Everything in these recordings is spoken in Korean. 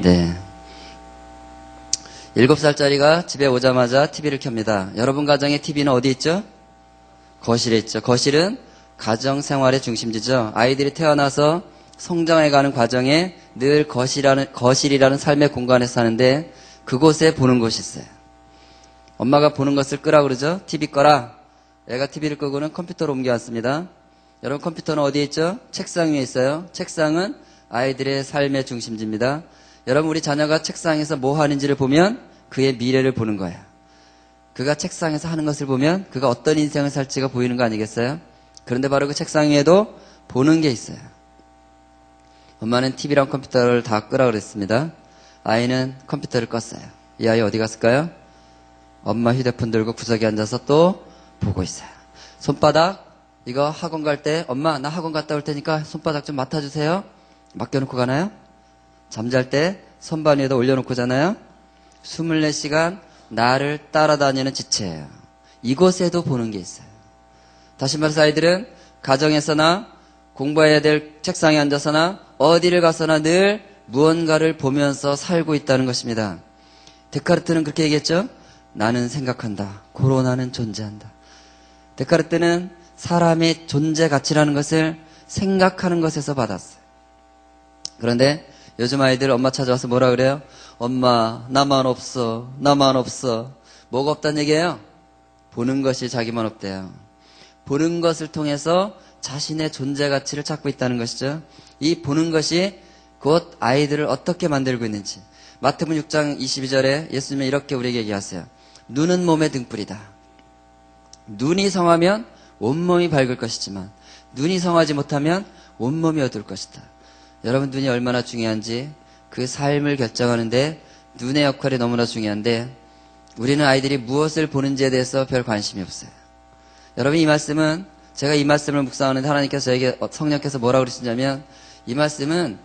네. 7살짜리가 집에 오자마자 TV를 켭니다. 여러분 가정의 TV는 어디 있죠? 거실에 있죠. 거실은 가정생활의 중심지죠. 아이들이 태어나서 성장해가는 과정에 늘 거실이라는 삶의 공간에 사는데 그곳에 보는 곳이 있어요. 엄마가 보는 것을 끄라 그러죠. TV 꺼라. 애가 TV를 끄고는 컴퓨터로 옮겨왔습니다. 여러분 컴퓨터는 어디에 있죠? 책상 위에 있어요. 책상은 아이들의 삶의 중심지입니다. 여러분 우리 자녀가 책상에서 뭐 하는지를 보면 그의 미래를 보는 거예요. 그가 책상에서 하는 것을 보면 그가 어떤 인생을 살지가 보이는 거 아니겠어요? 그런데 바로 그 책상 위에도 보는 게 있어요. 엄마는 TV랑 컴퓨터를 다 끄라 그랬습니다. 아이는 컴퓨터를 껐어요. 이 아이 어디 갔을까요? 엄마 휴대폰 들고 구석에 앉아서 또 보고 있어요. 손바닥 이거 학원 갈 때 엄마 나 학원 갔다 올 테니까 손바닥 좀 맡아주세요. 맡겨놓고 가나요? 잠잘 때 선반 위에다 올려놓고 자나요? 24시간 나를 따라다니는 지체예요. 이곳에도 보는 게 있어요. 다시 말해서 아이들은 가정에서나 공부해야 될 책상에 앉아서나 어디를 가서나 늘 무언가를 보면서 살고 있다는 것입니다. 데카르트는 그렇게 얘기했죠. 나는 생각한다. 고로 나는 존재한다. 데카르트는 사람의 존재 가치라는 것을 생각하는 것에서 받았어요. 그런데 요즘 아이들 엄마 찾아와서 뭐라 그래요? 엄마 나만 없어. 나만 없어. 뭐가 없다는 얘기예요? 보는 것이 자기만 없대요. 보는 것을 통해서 자신의 존재 가치를 찾고 있다는 것이죠. 이 보는 것이 곧 아이들을 어떻게 만들고 있는지. 마태복음 6장 22절에 예수님은 이렇게 우리에게 얘기하세요. 눈은 몸의 등불이다. 눈이 성하면 온몸이 밝을 것이지만 눈이 성하지 못하면 온몸이 어두울 것이다. 여러분 눈이 얼마나 중요한지 그 삶을 결정하는데 눈의 역할이 너무나 중요한데 우리는 아이들이 무엇을 보는지에 대해서 별 관심이 없어요. 여러분 이 말씀은 제가 이 말씀을 묵상하는데 하나님께서 저에게 성령께서 뭐라고 그러시냐면 이 말씀은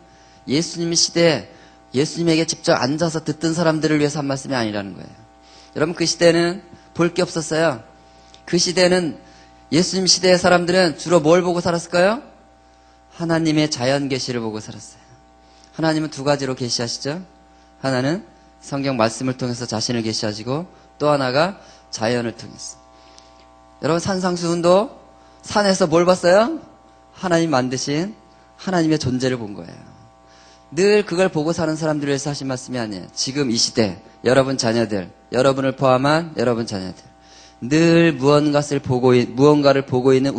예수님 시대에 예수님에게 직접 앉아서 듣던 사람들을 위해서 한 말씀이 아니라는 거예요. 여러분 그 시대는 볼 게 없었어요. 그 시대는 예수님 시대의 사람들은 주로 뭘 보고 살았을까요? 하나님의 자연 계시를 보고 살았어요. 하나님은 두 가지로 계시하시죠. 하나는 성경 말씀을 통해서 자신을 계시하시고 또 하나가 자연을 통해서. 여러분 산상수훈도 산에서 뭘 봤어요? 하나님 만드신 하나님의 존재를 본 거예요. 늘 그걸 보고 사는 사람들을 위해서 하신 말씀이 아니에요. 지금 이 시대 여러분 자녀들, 여러분을 포함한 여러분 자녀들 늘 무언가를 보고 있는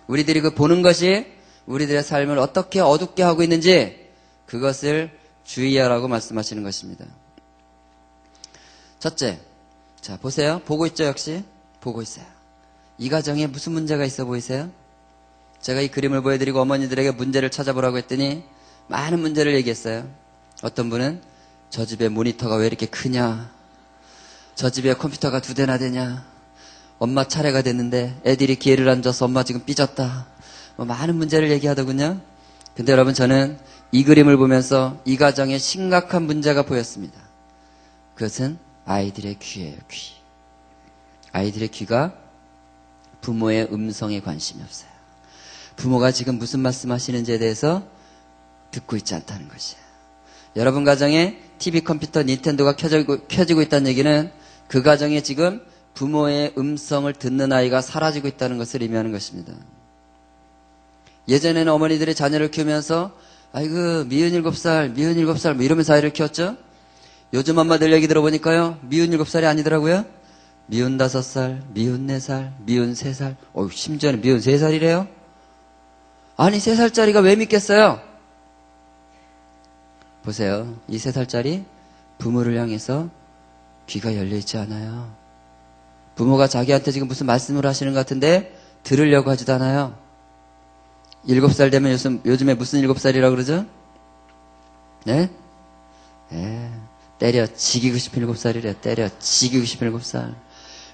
우리들이 그 보는 것이 우리들의 삶을 어떻게 어둡게 하고 있는지 그것을 주의하라고 말씀하시는 것입니다. 첫째, 자 보세요. 보고 있죠. 역시 보고 있어요. 이 가정에 무슨 문제가 있어 보이세요? 제가 이 그림을 보여드리고 어머니들에게 문제를 찾아보라고 했더니 많은 문제를 얘기했어요. 어떤 분은 저 집에 모니터가 왜 이렇게 크냐, 저 집에 컴퓨터가 2대나 되냐, 엄마 차례가 됐는데 애들이 기회를 안 줘서 엄마 지금 삐졌다, 뭐 많은 문제를 얘기하더군요. 근데 여러분 저는 이 그림을 보면서 이 가정에 심각한 문제가 보였습니다. 그것은 아이들의 귀예요. 귀. 아이들의 귀가 부모의 음성에 관심이 없어요. 부모가 지금 무슨 말씀하시는지에 대해서 듣고 있지 않다는 것이에요. 여러분 가정에 TV, 컴퓨터, 닌텐도가 켜지고 있다는 얘기는 그 가정에 지금 부모의 음성을 듣는 아이가 사라지고 있다는 것을 의미하는 것입니다. 예전에는 어머니들이 자녀를 키우면서 아이고 미운 7살 뭐 이러면서 아이를 키웠죠. 요즘 엄마들 얘기 들어보니까요 미운 7살이 아니더라고요. 미운 5살, 미운 4살, 미운 3살, 심지어는 미운 3살이래요. 아니 3살짜리가 왜 믿겠어요? 보세요. 이 3살짜리 부모를 향해서 귀가 열려있지 않아요. 부모가 자기한테 지금 무슨 말씀을 하시는 것 같은데 들으려고 하지도 않아요. 7살 되면 요즘에 무슨 7살이라고 그러죠? 네? 때려 지기고 싶은 7살이래. 때려 지기고 싶은 7살.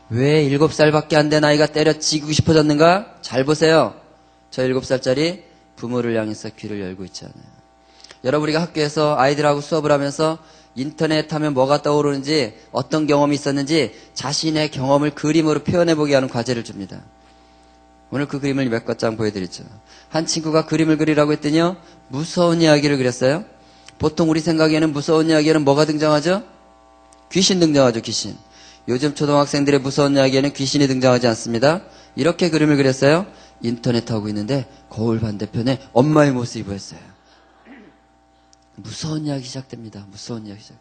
왜 7살밖에 안 된 아이가 때려 지기고 싶어졌는가? 잘 보세요. 저 7살짜리 부모를 향해서 귀를 열고 있지 않아요. 여러분 우리가 학교에서 아이들하고 수업을 하면서 인터넷 하면 뭐가 떠오르는지 어떤 경험이 있었는지 자신의 경험을 그림으로 표현해보게 하는 과제를 줍니다. 오늘 그 그림을 몇 장 보여드리죠. 한 친구가 그림을 그리라고 했더니요 무서운 이야기를 그렸어요. 보통 우리 생각에는 무서운 이야기에는 뭐가 등장하죠? 귀신 등장하죠, 귀신. 요즘 초등학생들의 무서운 이야기에는 귀신이 등장하지 않습니다. 이렇게 그림을 그렸어요. 인터넷 하고 있는데 거울 반대편에 엄마의 모습이 보였어요. 무서운 이야기 시작됩니다. 무서운 이야기 시작.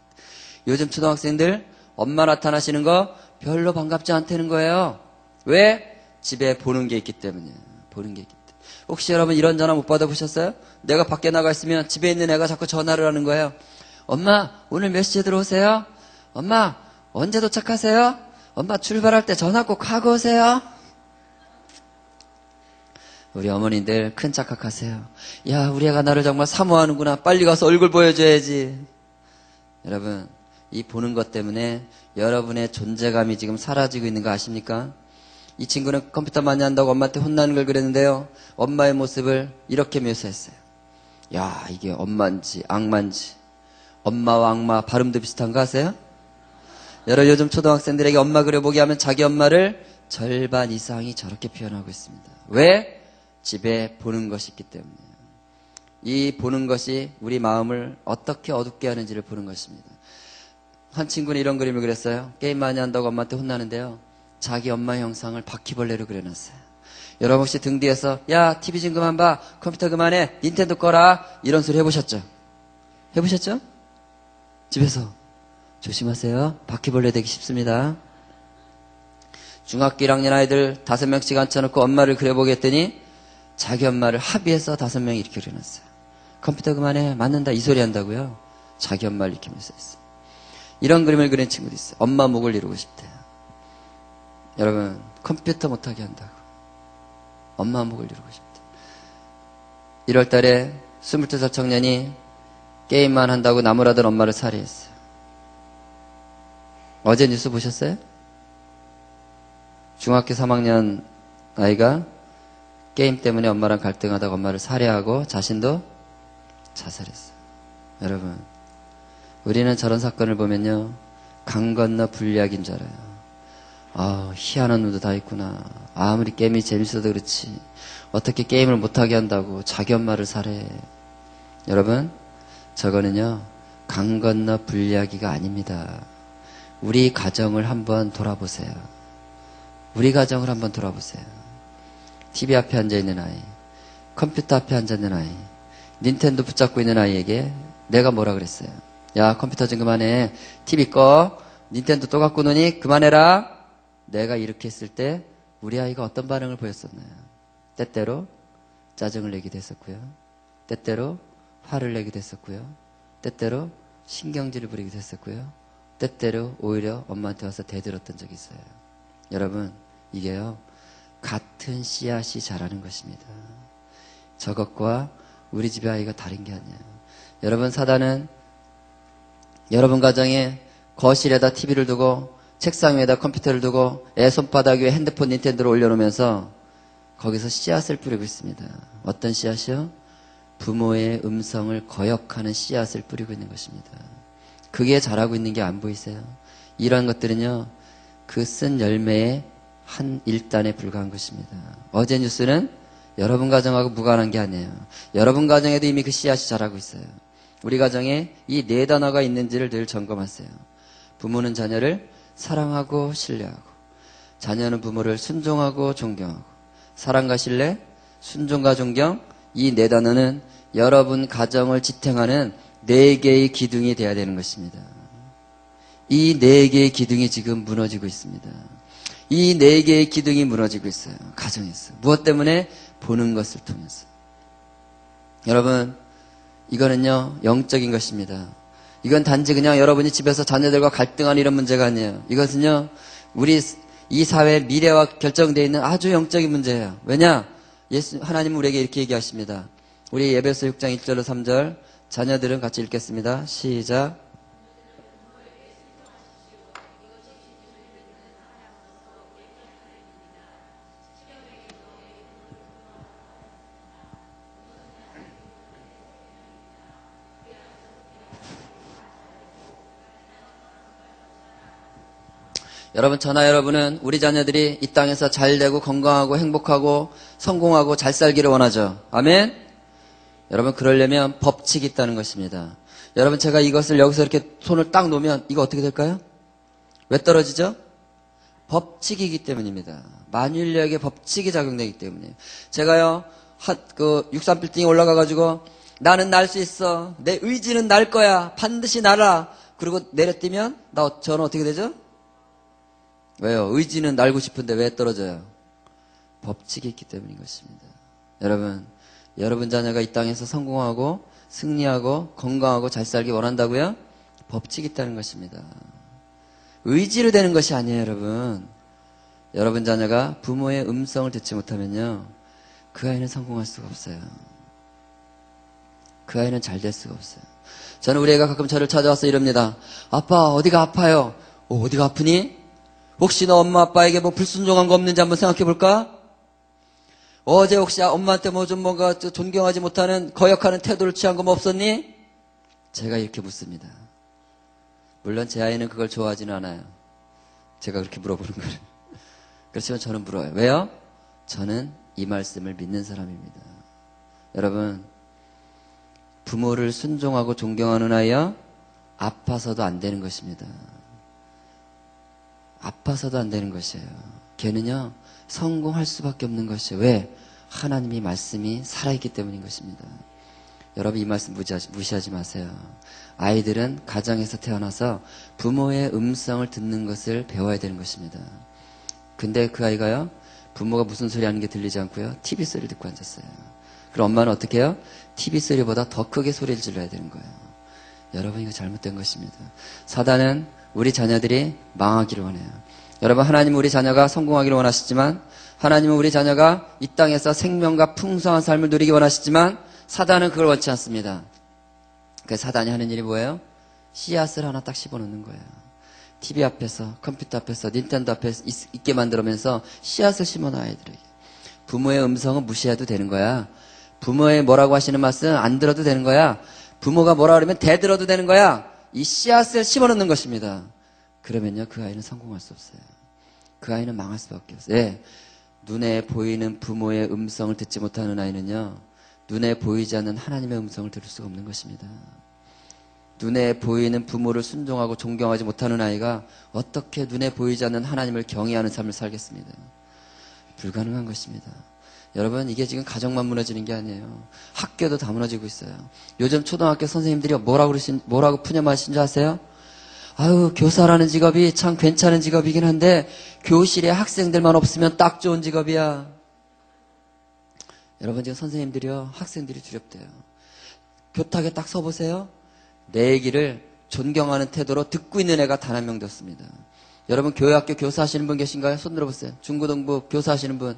요즘 초등학생들 엄마 나타나시는 거 별로 반갑지 않다는 거예요. 왜? 집에 보는 게 있기 때문이에요. 보는 게 있기 때문에. 혹시 여러분 이런 전화 못 받아보셨어요? 내가 밖에 나가 있으면 집에 있는 애가 자꾸 전화를 하는 거예요. 엄마, 오늘 몇 시에 들어오세요? 엄마, 언제 도착하세요? 엄마, 출발할 때 전화 꼭 하고 오세요. 우리 어머니들 큰 착각하세요. 야, 우리 애가 나를 정말 사모하는구나. 빨리 가서 얼굴 보여줘야지. 여러분, 이 보는 것 때문에 여러분의 존재감이 지금 사라지고 있는 거 아십니까? 이 친구는 컴퓨터 많이 한다고 엄마한테 혼나는 걸 그랬는데요. 엄마의 모습을 이렇게 묘사했어요. 야, 이게 엄마인지 악마인지. 엄마와 악마 발음도 비슷한 거 아세요? 여러분, 요즘 초등학생들에게 엄마 그려보기 하면 자기 엄마를 절반 이상이 저렇게 표현하고 있습니다. 왜? 집에 보는 것이 있기 때문에. 이 보는 것이 우리 마음을 어떻게 어둡게 하는지를 보는 것입니다. 한 친구는 이런 그림을 그렸어요. 게임 많이 한다고 엄마한테 혼나는데요. 자기 엄마 형상을 바퀴벌레로 그려놨어요. 여러분 혹시 등 뒤에서 야, TV 좀 그만 봐. 컴퓨터 그만해. 닌텐도 꺼라. 이런 소리 해보셨죠? 해보셨죠? 집에서. 조심하세요. 바퀴벌레 되기 쉽습니다. 중학교 1학년 아이들 5명씩 앉혀놓고 엄마를 그려보게 했더니 자기 엄마를 합의해서 5명이 이렇게 그려놨어요. 컴퓨터 그만해. 맞는다. 이 소리 한다고요. 자기 엄마를 이렇게 묘사했어요. 이런 그림을 그린 친구도 있어요. 엄마 목을 이루고 싶대요. 여러분, 컴퓨터 못하게 한다고. 엄마 목을 이루고 싶대요. 1월 달에 22살 청년이 게임만 한다고 나무라던 엄마를 살해했어요. 어제 뉴스 보셨어요? 중학교 3학년 아이가 게임 때문에 엄마랑 갈등하다가 엄마를 살해하고 자신도 자살했어요. 여러분, 우리는 저런 사건을 보면요, 강 건너 불리학인 줄 알아요. 아, 희한한 놈도 다 있구나. 아무리 게임이 재밌어도 그렇지. 어떻게 게임을 못하게 한다고 자기 엄마를 살해. 여러분, 저거는요, 강 건너 불리하기가 아닙니다. 우리 가정을 한번 돌아보세요. 우리 가정을 한번 돌아보세요. TV 앞에 앉아있는 아이, 컴퓨터 앞에 앉아있는 아이, 닌텐도 붙잡고 있는 아이에게 내가 뭐라 그랬어요? 야, 컴퓨터 좀 그만해. TV 꺼. 닌텐도 또 갖고 노니 그만해라. 내가 이렇게 했을 때 우리 아이가 어떤 반응을 보였었나요? 때때로 짜증을 내기도 했었고요. 때때로 화를 내기도 했었고요. 때때로 신경질을 부리기도 했었고요. 때때로 오히려 엄마한테 와서 대들었던 적이 있어요. 여러분, 이게요, 같은 씨앗이 자라는 것입니다. 저것과 우리 집의 아이가 다른 게 아니에요. 여러분, 사단은 여러분 가정에 거실에다 TV를 두고 책상 위에다 컴퓨터를 두고 애 손바닥 위에 핸드폰 닌텐도를 올려놓으면서 거기서 씨앗을 뿌리고 있습니다. 어떤 씨앗이요? 부모의 음성을 거역하는 씨앗을 뿌리고 있는 것입니다. 그게 자라고 있는 게 안 보이세요? 이러한 것들은요, 그 쓴 열매의 한 일단에 불과한 것입니다. 어제 뉴스는 여러분 가정하고 무관한 게 아니에요. 여러분 가정에도 이미 그 씨앗이 자라고 있어요. 우리 가정에 이 4단어가 있는지를 늘 점검하세요. 부모는 자녀를 사랑하고 신뢰하고, 자녀는 부모를 순종하고 존경하고, 사랑과 신뢰, 순종과 존경, 이 4단어는 여러분 가정을 지탱하는 4개의 기둥이 돼야 되는 것입니다. 이 4개의 기둥이 지금 무너지고 있습니다. 이 4개의 기둥이 무너지고 있어요. 가정에서. 무엇 때문에? 보는 것을 통해서. 여러분, 이거는요, 영적인 것입니다. 이건 단지 그냥 여러분이 집에서 자녀들과 갈등하는 이런 문제가 아니에요. 이것은요, 우리 이 사회의 미래와 결정되어 있는 아주 영적인 문제예요. 왜냐? 하나님은 우리에게 이렇게 얘기하십니다. 우리 에베소 6장 1절로 3절, 자녀들은 같이 읽겠습니다. 시작. 여러분, 저나 여러분은 우리 자녀들이 이 땅에서 잘 되고 건강하고 행복하고 성공하고 잘 살기를 원하죠. 아멘? 여러분, 그러려면 법칙이 있다는 것입니다. 여러분 제가 이것을 여기서 이렇게 손을 딱 놓으면 이거 어떻게 될까요? 왜 떨어지죠? 법칙이기 때문입니다. 만유인력의 법칙이 작용되기 때문이에요. 제가요, 63빌딩에 올라가가지고 나는 날 수 있어. 내 의지는 날 거야. 반드시 날아. 그리고 내려뛰면 저는 어떻게 되죠? 왜요? 의지는 날고 싶은데 왜 떨어져요? 법칙이 있기 때문인 것입니다. 여러분 자녀가 이 땅에서 성공하고 승리하고 건강하고 잘 살기 원한다고요? 법칙이 있다는 것입니다. 의지로 되는 것이 아니에요, 여러분. 여러분 자녀가 부모의 음성을 듣지 못하면요, 그 아이는 성공할 수가 없어요. 그 아이는 잘 될 수가 없어요. 저는 우리 애가 가끔 저를 찾아와서 이럽니다. 아빠, 어디가 아파요? 어디가 아프니? 혹시 너 엄마 아빠에게 뭐 불순종한 거 없는지 한번 생각해 볼까? 어제 혹시 엄마한테 뭔가 존경하지 못하는 거역하는 태도를 취한 거 뭐 없었니? 제가 이렇게 묻습니다. 물론 제 아이는 그걸 좋아하지는 않아요. 제가 그렇게 물어보는 걸. 그렇지만 저는 물어요. 왜요? 저는 이 말씀을 믿는 사람입니다. 여러분, 부모를 순종하고 존경하는 아이요, 아파서도 안 되는 것입니다. 아파서도 안 되는 것이에요. 걔는요, 성공할 수밖에 없는 것이에요. 왜? 하나님의 말씀이 살아있기 때문인 것입니다. 여러분, 이 말씀 무시하지 마세요. 아이들은 가정에서 태어나서 부모의 음성을 듣는 것을 배워야 되는 것입니다. 근데 그 아이가요, 부모가 무슨 소리 하는 게 들리지 않고요, TV 소리를 듣고 앉았어요. 그럼 엄마는 어떻게 해요? TV 소리보다 더 크게 소리를 질러야 되는 거예요. 여러분, 이거 잘못된 것입니다. 사단은 우리 자녀들이 망하기를 원해요. 여러분, 하나님은 우리 자녀가 성공하기를 원하시지만, 하나님은 우리 자녀가 이 땅에서 생명과 풍성한 삶을 누리기 원하시지만, 사단은 그걸 원치 않습니다. 그 사단이 하는 일이 뭐예요? 씨앗을 하나 딱 씹어놓는 거예요. TV 앞에서, 컴퓨터 앞에서, 닌텐도 앞에서 있게 만들면서 씨앗을 심어놔, 아이들에게. 부모의 음성은 무시해도 되는 거야. 부모의 뭐라고 하시는 말씀 안 들어도 되는 거야. 부모가 뭐라 그러면 대들어도 되는 거야. 이 씨앗을 심어놓는 것입니다. 그러면요, 그 아이는 성공할 수 없어요. 그 아이는 망할 수밖에 없어요. 예, 눈에 보이는 부모의 음성을 듣지 못하는 아이는요, 눈에 보이지 않는 하나님의 음성을 들을 수가 없는 것입니다. 눈에 보이는 부모를 순종하고 존경하지 못하는 아이가 어떻게 눈에 보이지 않는 하나님을 경외하는 삶을 살겠습니다. 불가능한 것입니다. 여러분, 이게 지금 가정만 무너지는 게 아니에요. 학교도 다 무너지고 있어요. 요즘 초등학교 선생님들이 뭐라고 푸념하신 줄 아세요? 아유, 교사라는 직업이 참 괜찮은 직업이긴 한데 교실에 학생들만 없으면 딱 좋은 직업이야. 여러분, 지금 선생님들이요, 학생들이 두렵대요. 교탁에 딱 서보세요. 내 얘기를 존경하는 태도로 듣고 있는 애가 단 한 명도 없습니다. 여러분, 교회학교 교사 하시는 분 계신가요? 손 들어보세요. 중고등부 교사 하시는 분.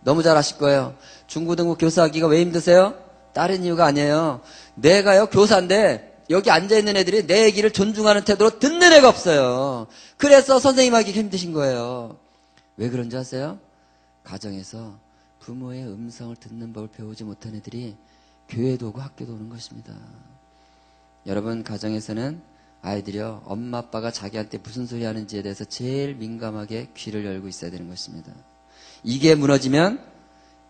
너무 잘 아실 거예요. 중고등부 교사하기가 왜 힘드세요? 다른 이유가 아니에요. 내가요, 교사인데 여기 앉아있는 애들이 내 얘기를 존중하는 태도로 듣는 애가 없어요. 그래서 선생님 하기 힘드신 거예요. 왜 그런지 아세요? 가정에서 부모의 음성을 듣는 법을 배우지 못한 애들이 교회도 오고 학교도 오는 것입니다. 여러분, 가정에서는 아이들이요, 엄마 아빠가 자기한테 무슨 소리 하는지에 대해서 제일 민감하게 귀를 열고 있어야 되는 것입니다. 이게 무너지면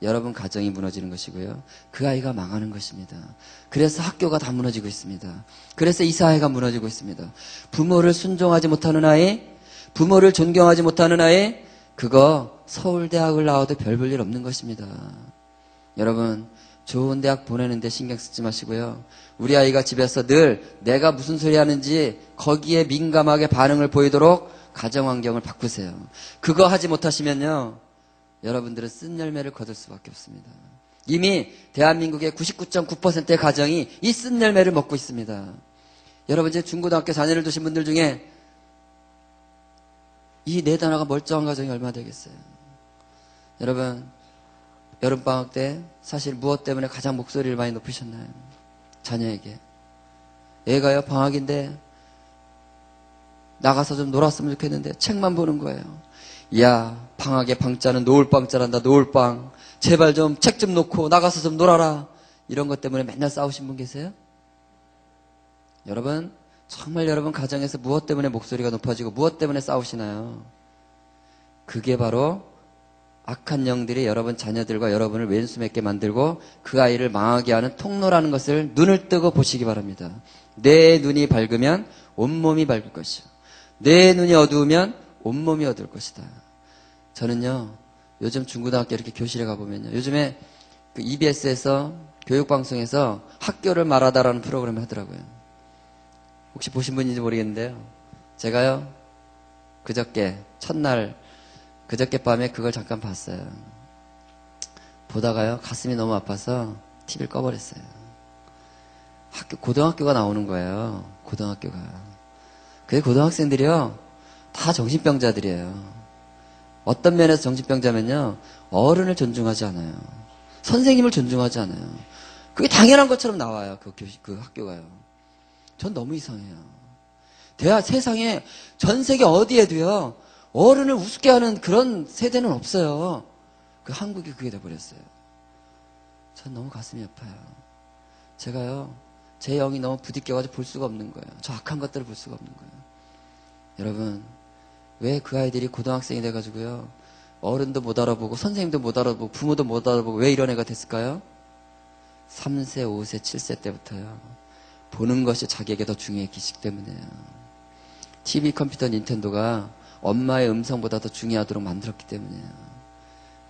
여러분 가정이 무너지는 것이고요, 그 아이가 망하는 것입니다. 그래서 학교가 다 무너지고 있습니다. 그래서 이 사회가 무너지고 있습니다. 부모를 순종하지 못하는 아이, 부모를 존경하지 못하는 아이, 그거 서울대학을 나와도 별 볼 일 없는 것입니다. 여러분, 좋은 대학 보내는데 신경 쓰지 마시고요, 우리 아이가 집에서 늘 내가 무슨 소리 하는지 거기에 민감하게 반응을 보이도록 가정환경을 바꾸세요. 그거 하지 못하시면요, 여러분들은 쓴 열매를 거둘 수밖에 없습니다. 이미 대한민국의 99.9%의 가정이 이 쓴 열매를 먹고 있습니다. 여러분, 이제 중고등학교 자녀를 두신 분들 중에 이 네 단어가 멀쩡한 가정이 얼마나 되겠어요? 여러분, 여름방학 때 사실 무엇 때문에 가장 목소리를 많이 높이셨나요? 자녀에게. 애가요, 방학인데 나가서 좀 놀았으면 좋겠는데 책만 보는 거예요. 야, 방학에 방자는 노을방자란다, 노을방. 제발 좀 책 좀 놓고 나가서 좀 놀아라. 이런 것 때문에 맨날 싸우신 분 계세요? 여러분, 정말 여러분 가정에서 무엇 때문에 목소리가 높아지고 무엇 때문에 싸우시나요? 그게 바로 악한 영들이 여러분 자녀들과 여러분을 왼수 맺게 만들고 그 아이를 망하게 하는 통로라는 것을 눈을 뜨고 보시기 바랍니다. 내 눈이 밝으면 온몸이 밝을 것이요. 내 눈이 어두우면 온몸이 어두울 것이다. 저는요, 요즘 중고등학교 이렇게 교실에 가보면요, 요즘에 그 EBS에서 교육방송에서 학교를 말하다라는 프로그램을 하더라고요. 혹시 보신 분인지 모르겠는데요. 제가요, 그저께 밤에 그걸 잠깐 봤어요. 보다가요, 가슴이 너무 아파서 TV를 꺼버렸어요. 고등학교가 나오는 거예요. 고등학교가. 근데 고등학생들이요, 다 정신병자들이에요. 어떤 면에서 정신병자면요, 어른을 존중하지 않아요. 선생님을 존중하지 않아요. 그게 당연한 것처럼 나와요. 그 학교가요. 전 너무 이상해요. 세상에 전 세계 어디에도요, 어른을 우습게 하는 그런 세대는 없어요. 그 한국이 그게 돼버렸어요. 전 너무 가슴이 아파요. 제가요, 제 영이 너무 부딪혀가지고 볼 수가 없는 거예요. 저 악한 것들을 볼 수가 없는 거예요. 여러분, 왜 그 아이들이 고등학생이 돼가지고요, 어른도 못 알아보고 선생님도 못 알아보고 부모도 못 알아보고 왜 이런 애가 됐을까요? 3세, 5세, 7세 때부터요, 보는 것이 자기에게 더 중요했기 때문이에요. TV, 컴퓨터, 닌텐도가 엄마의 음성보다 더 중요하도록 만들었기 때문이에요.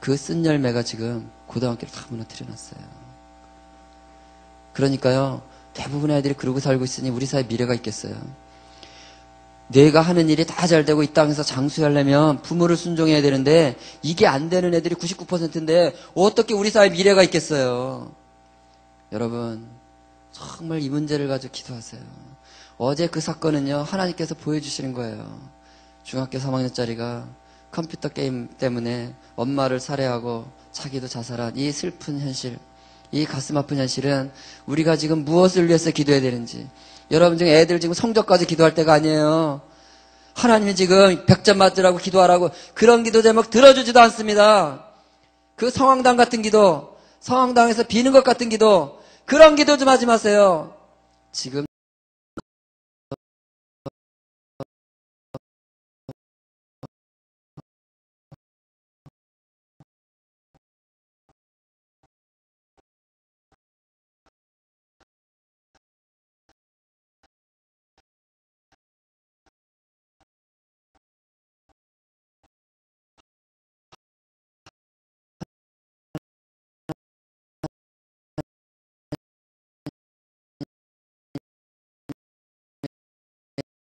그 쓴 열매가 지금 고등학교를 다 무너뜨려 놨어요. 그러니까요, 대부분의 아이들이 그러고 살고 있으니 우리 사회 미래가 있겠어요? 내가 하는 일이 다 잘 되고 이 땅에서 장수하려면 부모를 순종해야 되는데 이게 안 되는 애들이 99%인데 어떻게 우리 사회 미래가 있겠어요? 여러분, 정말 이 문제를 가지고 기도하세요. 어제 그 사건은요, 하나님께서 보여주시는 거예요. 중학교 3학년짜리가 컴퓨터 게임 때문에 엄마를 살해하고 자기도 자살한 이 슬픈 현실, 이 가슴 아픈 현실은 우리가 지금 무엇을 위해서 기도해야 되는지, 여러분 중에 애들 지금 성적까지 기도할 때가 아니에요. 하나님이 지금 100점 맞으라고 기도하라고 그런 기도 제목 들어주지도 않습니다. 그 성황당 같은 기도, 성황당에서 비는 것 같은 기도, 그런 기도 좀 하지 마세요. 지금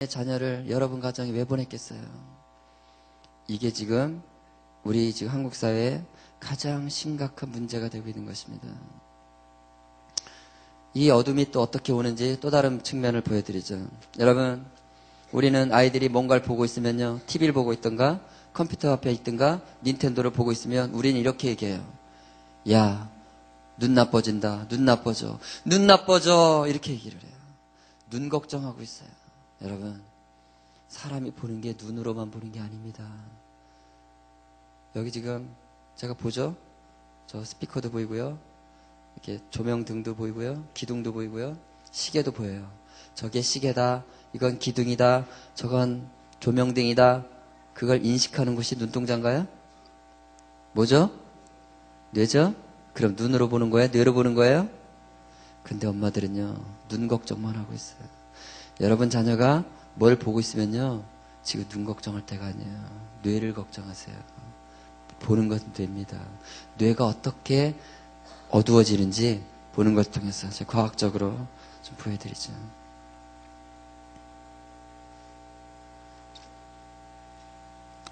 자녀를 여러분 가정에 왜 보냈겠어요? 이게 지금 우리 지금 한국 사회에 가장 심각한 문제가 되고 있는 것입니다. 이 어둠이 또 어떻게 오는지 또 다른 측면을 보여드리죠. 여러분, 우리는 아이들이 뭔가를 보고 있으면요, TV를 보고 있던가 컴퓨터 앞에 있던가 닌텐도를 보고 있으면 우리는 이렇게 얘기해요. 야, 눈 나빠진다. 눈 나빠져. 눈 나빠져. 이렇게 얘기를 해요. 눈 걱정하고 있어요. 여러분, 사람이 보는 게 눈으로만 보는 게 아닙니다. 여기 지금 제가 보죠? 저 스피커도 보이고요, 이렇게 조명등도 보이고요, 기둥도 보이고요, 시계도 보여요. 저게 시계다, 이건 기둥이다, 저건 조명등이다. 그걸 인식하는 곳이 눈동자인가요? 뭐죠? 뇌죠? 그럼 눈으로 보는 거예요? 뇌로 보는 거예요? 근데 엄마들은요, 눈 걱정만 하고 있어요. 여러분 자녀가 뭘 보고 있으면요, 지금 눈 걱정할 때가 아니에요. 뇌를 걱정하세요. 보는 것은 뇌입니다. 뇌가 어떻게 어두워지는지 보는 것을 통해서 제가 과학적으로 좀 보여드리죠.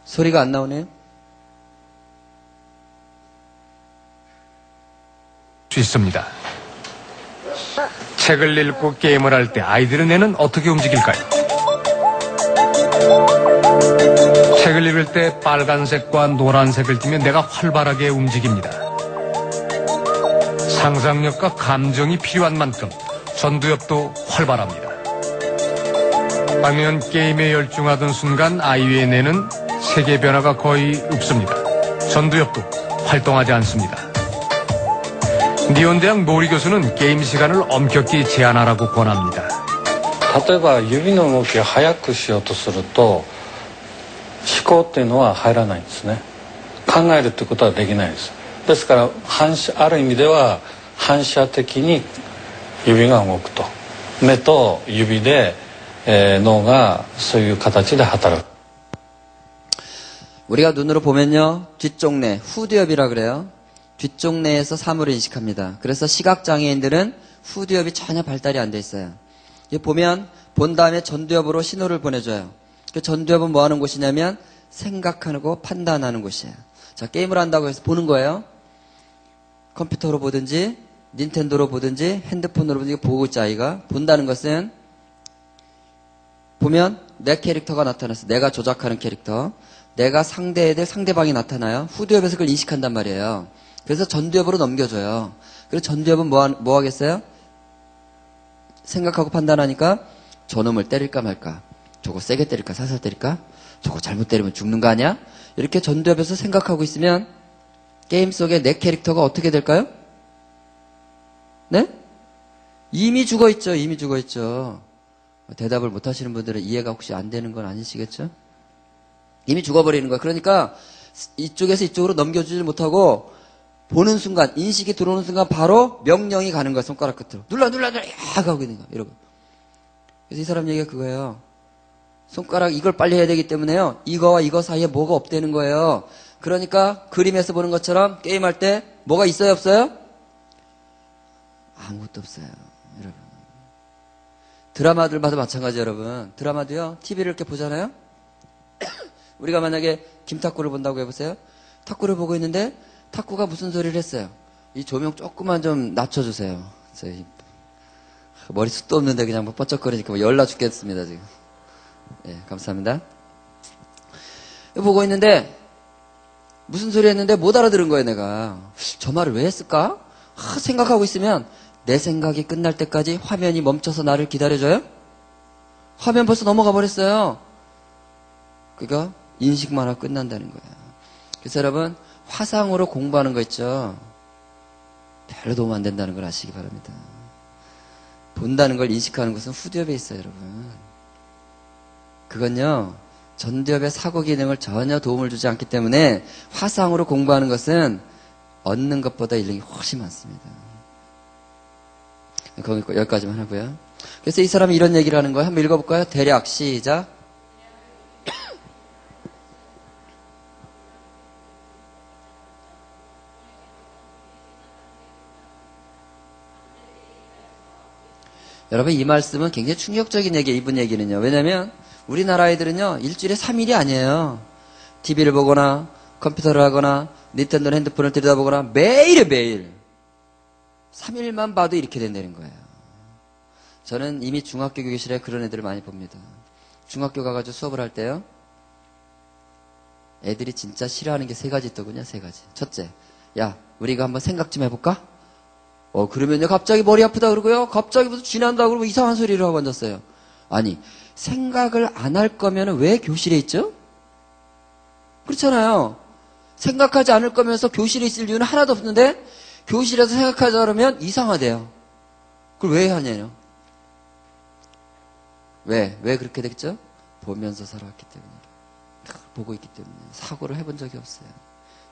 소리가 안 나오네요? 수 있습니다. 책을 읽고 게임을 할 때 아이들의 뇌는 어떻게 움직일까요? 책을 읽을 때 빨간색과 노란색을 띠면 뇌가 활발하게 움직입니다. 상상력과 감정이 필요한 만큼 전두엽도 활발합니다. 반면 게임에 열중하던 순간 아이의 뇌는 세계 변화가 거의 없습니다. 전두엽도 활동하지 않습니다. 니온대학 노리 교수는 게임 시간을 엄격히 제한하라고 권합니다. 例えば指の動きを速くしようとすると思考っていうのは入らないんですね。考えるってことはできないです。ですから反射、ある意味では反射的に指が動くと。目と指で、脳がそういう形で働く。 우리가 눈으로 보면요, 뒤쪽 뇌, 후두엽이라 그래요. 뒤쪽 뇌에서 사물을 인식합니다. 그래서 시각장애인들은 후두엽이 전혀 발달이 안 돼 있어요. 보면, 본 다음에 전두엽으로 신호를 보내줘요. 그 전두엽은 뭐 하는 곳이냐면, 생각하고 판단하는 곳이에요. 자, 게임을 한다고 해서 보는 거예요. 컴퓨터로 보든지, 닌텐도로 보든지, 핸드폰으로 보든지 보고 있지, 아이가. 본다는 것은, 보면, 내 캐릭터가 나타났어. 내가 조작하는 캐릭터. 내가 상대방이 나타나요. 후두엽에서 그걸 인식한단 말이에요. 그래서 전두엽으로 넘겨줘요. 그래서 전두엽은 뭐 하겠어요? 생각하고 판단하니까 저놈을 때릴까 말까? 저거 세게 때릴까? 살살 때릴까? 저거 잘못 때리면 죽는 거 아니야? 이렇게 전두엽에서 생각하고 있으면 게임 속에 내 캐릭터가 어떻게 될까요? 네? 이미 죽어있죠. 이미 죽어있죠. 대답을 못 하시는 분들은 이해가 혹시 안 되는 건 아니시겠죠? 이미 죽어버리는 거야. 그러니까 이쪽에서 이쪽으로 넘겨주지 못하고 보는 순간, 인식이 들어오는 순간 바로 명령이 가는 거야. 손가락 끝으로. 눌러 하고 있는 거야. 이러고. 그래서 이 사람 얘기가 그거예요. 손가락 이걸 빨리 해야 되기 때문에요. 이거와 이거 사이에 뭐가 없다는 거예요. 그러니까 그림에서 보는 것처럼 게임할 때 뭐가 있어요 없어요? 아무것도 없어요. 여러분. 드라마들 봐도 마찬가지 여러분. 드라마도요. TV를 이렇게 보잖아요. 우리가 만약에 김탁구를 본다고 해보세요. 탁구를 보고 있는데 탁구가 무슨 소리를 했어요. 이 조명 조금만 좀 낮춰주세요. 저희 머리 숱도 없는데 그냥 뭐 뻗쩍거리니까 뭐 열나 죽겠습니다 지금. 예, 감사합니다. 보고 있는데 무슨 소리 했는데 못 알아들은 거예요 내가. 저 말을 왜 했을까? 생각하고 있으면 내 생각이 끝날 때까지 화면이 멈춰서 나를 기다려줘요? 화면 벌써 넘어가 버렸어요. 그러니까 인식만 하고 끝난다는 거예요. 그래서 여러분 화상으로 공부하는 거 있죠. 별로 도움 안 된다는 걸 아시기 바랍니다. 본다는 걸 인식하는 것은 후두엽에 있어요 여러분. 그건요 전두엽의 사고 기능을 전혀 도움을 주지 않기 때문에 화상으로 공부하는 것은 얻는 것보다 잃는 게 훨씬 많습니다. 여기까지만 하고요. 그래서 이 사람이 이런 얘기를 하는 거예요. 한번 읽어볼까요? 대략 시작. 여러분 이 말씀은 굉장히 충격적인 얘기예요. 이분 얘기는요. 왜냐하면 우리나라 아이들은요. 일주일에 3일이 아니에요. TV를 보거나 컴퓨터를 하거나 닌텐도 핸드폰을 들여다보거나 매일에 매일 3일만 봐도 이렇게 된다는 거예요. 저는 이미 중학교 교실에 그런 애들을 많이 봅니다. 중학교 가가지고 수업을 할 때요. 애들이 진짜 싫어하는 게 3가지 있더군요. 3가지. 첫째, 야 우리가 한번 생각 좀 해볼까? 그러면요, 갑자기 머리 아프다 그러고요, 갑자기 무슨 쥐난다 그러고 이상한 소리를 하고 앉았어요. 아니, 생각을 안 할 거면 왜 교실에 있죠? 그렇잖아요. 생각하지 않을 거면서 교실에 있을 이유는 하나도 없는데, 교실에서 생각하자 그러면 이상하대요. 그걸 왜 하냐요? 왜 그렇게 됐죠? 보면서 살아왔기 때문에. 보고 있기 때문에. 사고를 해본 적이 없어요.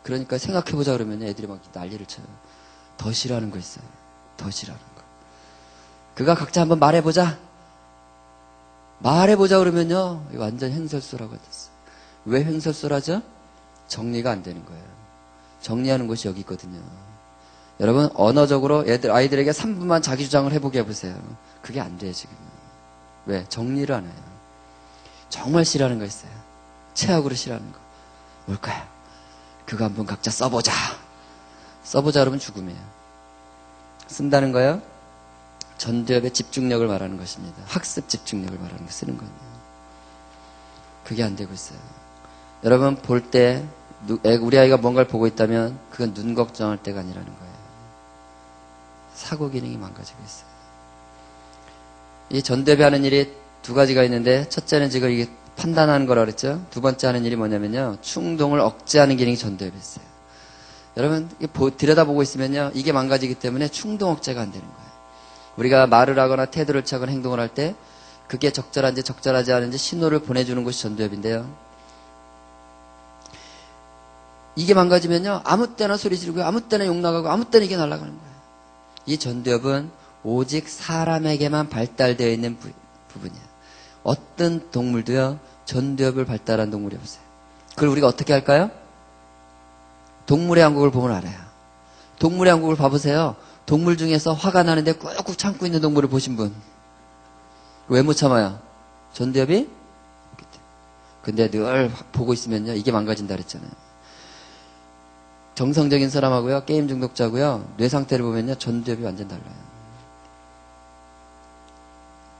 그러니까 생각해보자 그러면 애들이 막 난리를 쳐요. 더 싫어하는 거 있어요. 더 싫어하는 거. 그가 각자 한번 말해보자. 말해보자 그러면요. 완전 횡설수라고 됐어요. 왜 횡설수라죠? 정리가 안 되는 거예요. 정리하는 곳이 여기 있거든요. 여러분 언어적으로 아이들에게 3분만 자기 주장을 해보게 해보세요. 그게 안 돼요 지금. 왜? 정리를 안 해요. 정말 싫어하는 거 있어요. 최악으로 싫어하는 거. 뭘까요? 그거 한번 각자 써보자. 써보자 그러면 죽음이에요. 쓴다는 거요. 전두엽의 집중력을 말하는 것입니다. 학습 집중력을 말하는 거 쓰는 거예요. 그게 안 되고 있어요. 여러분 볼 때 우리 아이가 뭔가를 보고 있다면 그건 눈 걱정할 때가 아니라는 거예요. 사고 기능이 망가지고 있어요. 이 전두엽이 하는 일이 2가지가 있는데 첫째는 지금 이게 판단하는 거라 그랬죠. 2번째 하는 일이 뭐냐면요. 충동을 억제하는 기능이 전두엽에 있어요. 여러분 들여다보고 있으면요. 이게 망가지기 때문에 충동 억제가 안 되는 거예요. 우리가 말을 하거나 태도를 취하거나 행동을 할 때 그게 적절한지 적절하지 않은지 신호를 보내주는 것이 전두엽인데요. 이게 망가지면요, 아무 때나 소리 지르고, 아무 때나 욕 나가고, 아무 때나 이게 날아가는 거예요. 이 전두엽은 오직 사람에게만 발달되어 있는 부분이에요. 어떤 동물도요, 전두엽을 발달한 동물이 없어요. 그걸 우리가 어떻게 할까요? 동물의 왕국을 보면 알아요. 동물의 왕국을 봐보세요. 동물 중에서 화가 나는데 꾹꾹 참고 있는 동물을 보신 분. 왜 못 참아요? 전두엽이? 근데 늘 보고 있으면요, 이게 망가진다 그랬잖아요. 정상적인 사람하고요, 게임 중독자고요, 뇌 상태를 보면요, 전두엽이 완전 달라요.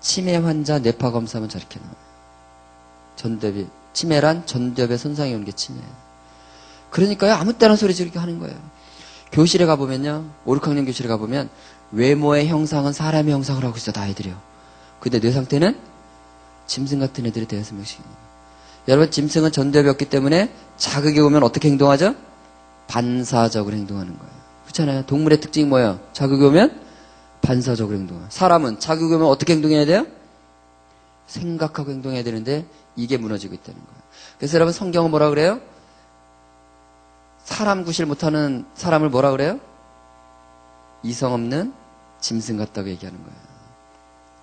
치매 환자 뇌파 검사하면 저렇게 나와요. 전두엽이, 치매란 전두엽에 손상이 오는 게 치매예요. 그러니까요, 아무 때나 소리 지르게 하는 거예요. 교실에 가보면요, 5, 6학년 교실에 가보면 외모의 형상은 사람의 형상을 하고 있어, 다 아이들이요. 근데 뇌 상태는 짐승 같은 애들이 대여섯 명씩. 여러분, 짐승은 전두엽이 없기 때문에 자극이 오면 어떻게 행동하죠? 반사적으로 행동하는 거예요. 그렇잖아요. 동물의 특징이 뭐예요? 자극이 오면 반사적으로 행동해요. 사람은 자극이 오면 어떻게 행동해야 돼요? 생각하고 행동해야 되는데 이게 무너지고 있다는 거예요. 그래서 여러분, 성경은 뭐라 그래요? 사람 구실 못하는 사람을 뭐라 그래요? 이성 없는 짐승 같다고 얘기하는 거예요.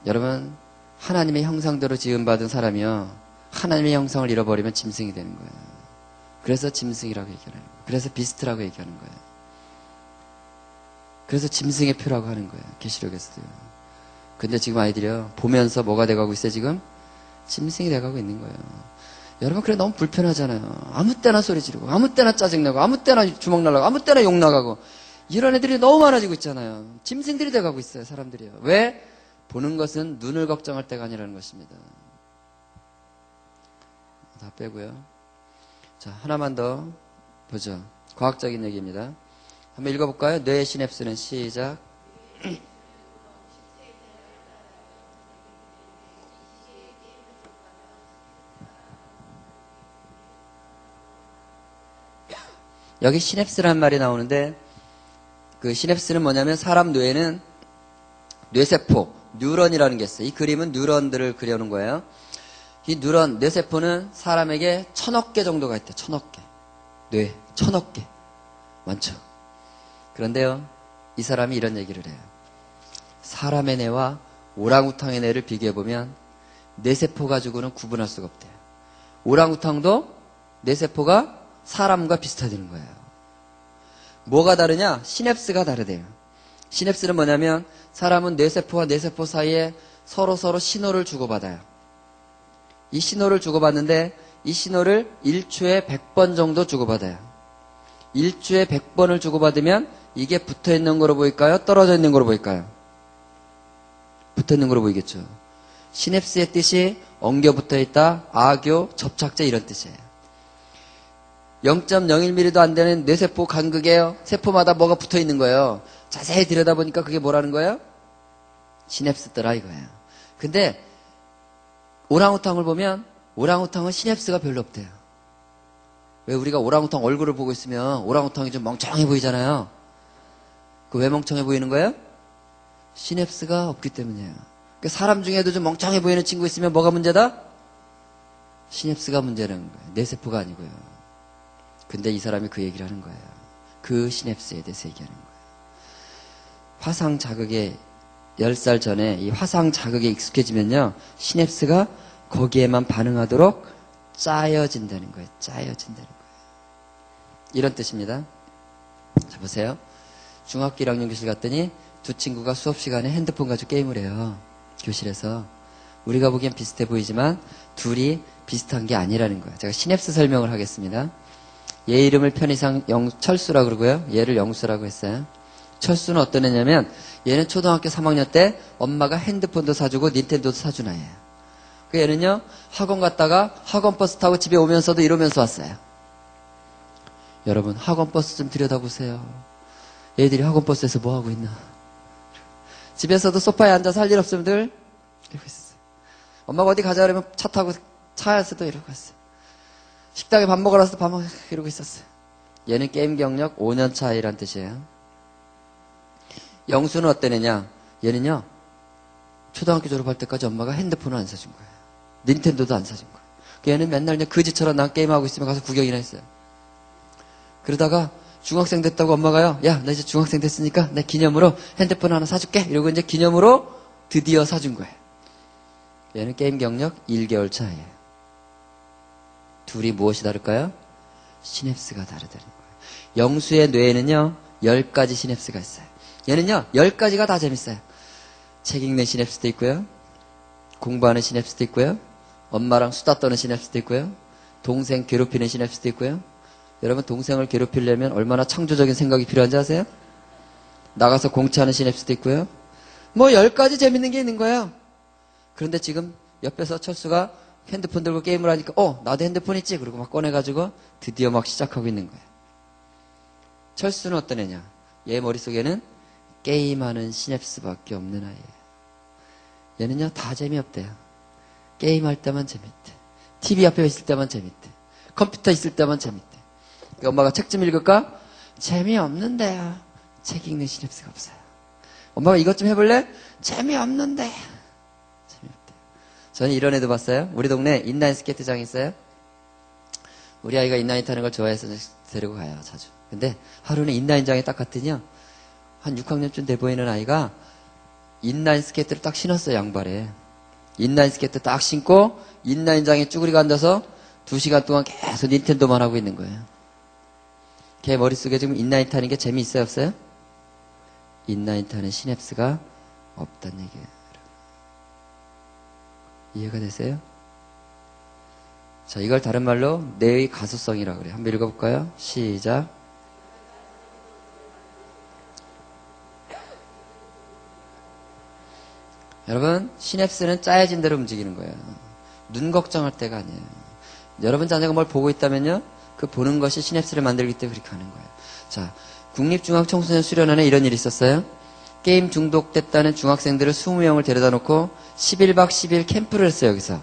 여러분, 하나님의 형상대로 지음받은 사람이요, 하나님의 형상을 잃어버리면 짐승이 되는 거예요. 그래서 짐승이라고 얘기하는 거예요. 그래서 비스트라고 얘기하는 거예요. 그래서 짐승의 표라고 하는 거예요. 계시록에서도요. 근데 지금 아이들이요, 보면서 뭐가 돼가고 있어요, 지금? 짐승이 돼가고 있는 거예요. 여러분, 그래 너무 불편하잖아요. 아무 때나 소리 지르고, 아무 때나 짜증나고, 아무 때나 주먹 날라고, 아무 때나 욕 나가고, 이런 애들이 너무 많아지고 있잖아요. 짐승들이 돼가고 있어요, 사람들이요. 왜? 보는 것은 눈을 걱정할 때가 아니라는 것입니다. 다 빼고요. 자, 하나만 더 보죠. 과학적인 얘기입니다. 한번 읽어볼까요? 뇌의 시냅스는 시작. 여기 시냅스라는 말이 나오는데, 그 시냅스는 뭐냐면 사람 뇌에는 뇌세포, 뉴런이라는 게 있어요. 이 그림은 뉴런들을 그려놓은 거예요. 이 뉴런, 뇌세포는 사람에게 1000억 개 정도가 있대요. 1000억 개. 뇌, 1000억 개. 많죠. 그런데요, 이 사람이 이런 얘기를 해요. 사람의 뇌와 오랑우탕의 뇌를 비교해보면 뇌세포 가지고는 구분할 수가 없대요. 오랑우탕도 뇌세포가 사람과 비슷하다는 거예요. 뭐가 다르냐? 시냅스가 다르대요. 시냅스는 뭐냐면 사람은 뇌세포와 뇌세포 사이에 서로 신호를 주고받아요. 이 신호를 주고받는데 이 신호를 1초에 100번 정도 주고받아요. 1초에 100번을 주고받으면 이게 붙어있는 거로 보일까요? 떨어져 있는 거로 보일까요? 붙어있는 거로 보이겠죠. 시냅스의 뜻이 엉겨 붙어있다, 악교, 접착제 이런 뜻이에요. 0.01mm도 안 되는 뇌세포 간극에 세포마다 뭐가 붙어있는 거예요. 자세히 들여다보니까 그게 뭐라는 거예요? 시냅스더라 이거예요. 근데 오랑우탕을 보면 오랑우탕은 시냅스가 별로 없대요. 왜 우리가 오랑우탕 얼굴을 보고 있으면 오랑우탕이 좀 멍청해 보이잖아요. 그 왜 멍청해 보이는 거예요? 시냅스가 없기 때문이에요. 그러니까 사람 중에도 좀 멍청해 보이는 친구 있으면 뭐가 문제다? 시냅스가 문제라는 거예요. 뇌세포가 아니고요. 근데 이 사람이 그 얘기를 하는 거예요. 그 시냅스에 대해서 얘기하는 거예요. 화상 자극에 10살 전에 이 화상 자극에 익숙해지면요, 시냅스가 거기에만 반응하도록 짜여진다는 거예요. 짜여진다는 거예요. 이런 뜻입니다. 자, 보세요. 중학교 1학년 교실 갔더니 두 친구가 수업 시간에 핸드폰 가지고 게임을 해요. 교실에서. 우리가 보기엔 비슷해 보이지만 둘이 비슷한 게 아니라는 거예요. 제가 시냅스 설명을 하겠습니다. 얘 이름을 편의상 철수라고 그러고요. 얘를 영수라고 했어요. 철수는 어떤 애냐면 얘는 초등학교 3학년 때 엄마가 핸드폰도 사주고 닌텐도도 사준 아이예요. 그 얘는요, 학원 갔다가 학원 버스 타고 집에 오면서도 이러면서 왔어요. 여러분, 학원 버스 좀 들여다보세요. 얘들이 학원 버스에서 뭐 하고 있나? 집에서도 소파에 앉아서 할 일 없으면 늘 이러고 있어요. 엄마가 어디 가자 그러면 차 타고 차에서도 이러고 있어요. 식당에 밥 먹으러 와서 밥 먹고 이러고 있었어요. 얘는 게임 경력 5년 차이란 뜻이에요. 영수는 어떤 애냐? 얘는요, 초등학교 졸업할 때까지 엄마가 핸드폰을 안 사준 거예요. 닌텐도도 안 사준 거예요. 얘는 맨날 그냥 거지처럼 난 게임하고 있으면 가서 구경이나 했어요. 그러다가 중학생 됐다고 엄마가요. 야, 나 이제 중학생 됐으니까 내 기념으로 핸드폰 하나 사줄게. 이러고 이제 기념으로 드디어 사준 거예요. 얘는 게임 경력 1개월 차예요. 둘이 무엇이 다를까요? 시냅스가 다르다는 거예요. 영수의 뇌에는요, 10가지 시냅스가 있어요. 얘는요, 10가지가 다 재밌어요. 책 읽는 시냅스도 있고요, 공부하는 시냅스도 있고요, 엄마랑 수다 떠는 시냅스도 있고요, 동생 괴롭히는 시냅스도 있고요. 여러분, 동생을 괴롭히려면 얼마나 창조적인 생각이 필요한지 아세요? 나가서 공차하는 시냅스도 있고요. 뭐 10가지 재밌는 게 있는 거예요. 그런데 지금 옆에서 철수가 핸드폰 들고 게임을 하니까 나도 핸드폰 있지? 그러고 막 꺼내가지고 드디어 막 시작하고 있는 거예요. 철수는 어떤 애냐? 얘 머릿속에는 게임하는 시냅스밖에 없는 아이예요. 얘는요, 다 재미없대요. 게임할 때만 재밌대. TV 앞에 있을 때만 재밌대. 컴퓨터 있을 때만 재밌대. 엄마가 책 좀 읽을까? 재미없는데요. 책 읽는 시냅스가 없어요. 엄마가 이것 좀 해볼래? 재미없는데. 재미없대요. 저는 이런 애도 봤어요. 우리 동네 인라인 스케이트장이 있어요. 우리 아이가 인라인 타는 걸 좋아해서 데리고 가요, 자주. 근데 하루는 인라인장에 딱 갔더니요, 한 6학년쯤 돼 보이는 아이가 인라인 스케이트를 딱 신었어요, 양발에. 인라인 스케이트 딱 신고 인라인장에 쭈그리고 앉아서 2시간 동안 계속 닌텐도만 하고 있는 거예요. 걔 머릿속에 지금 인라인 타는 게 재미있어요, 없어요? 인라인 타는 시냅스가 없단 얘기예요. 이해가 되세요? 자, 이걸 다른 말로 뇌의 가소성이라고 그래요. 한번 읽어볼까요? 시작. 여러분, 시냅스는 짜여진 대로 움직이는 거예요. 눈 걱정할 때가 아니에요. 여러분 자녀가 뭘 보고 있다면요, 그 보는 것이 시냅스를 만들기 때문에 그렇게 하는 거예요. 자, 국립중앙청소년 수련원에 이런 일이 있었어요. 게임 중독됐다는 중학생들을 20명을 데려다 놓고 11박 10일 캠프를 했어요, 여기서.